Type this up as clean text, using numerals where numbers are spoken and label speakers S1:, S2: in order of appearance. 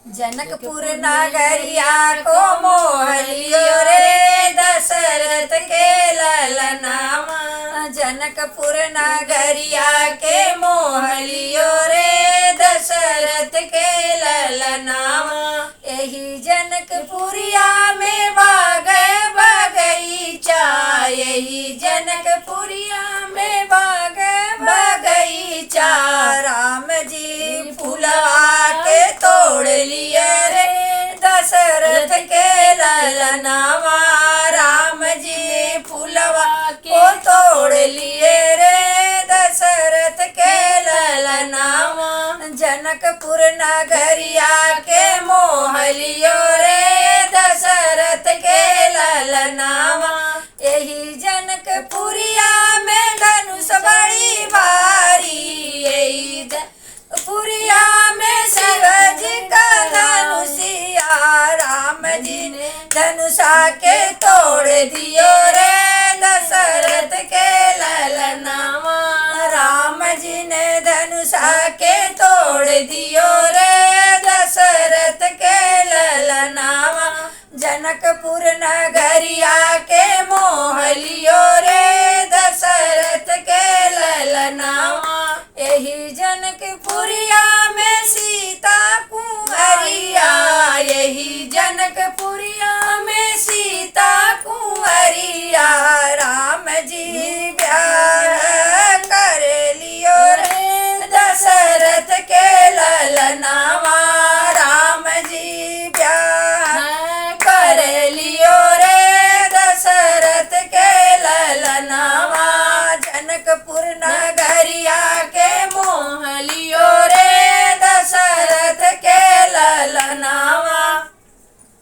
S1: जनकपुर नगरिया को मोहलियो रे दशरथ के ललनामा। जनकपुर नगरिया के मोहलियो रे दशरथ के ललनामा। यही जनकपुरिया में बाग बगीचा, यही जनकपुरिया में बाग बगीचा। राम जी फूलवा के तोड़ लिए रे दशरथ के ललनामा। राम जी फूलवा को तोड़ लिए रे दशरथ के ललनामा। जनकपुर नगरिया के मोहलियो रे दशरथ के ललनामा। यही जनकपुरिया में धनुष बड़ी भारी, यही पुरिया में शिवजी का धनुषिया। राम जी ने धनुषा के तोड़ दियो रे दशरथ के ललनामा। राम जी ने धनुषा के तोड़ दियो रे दशरथ के ललनामा। जनकपुर नगरिया के मोहलियो रे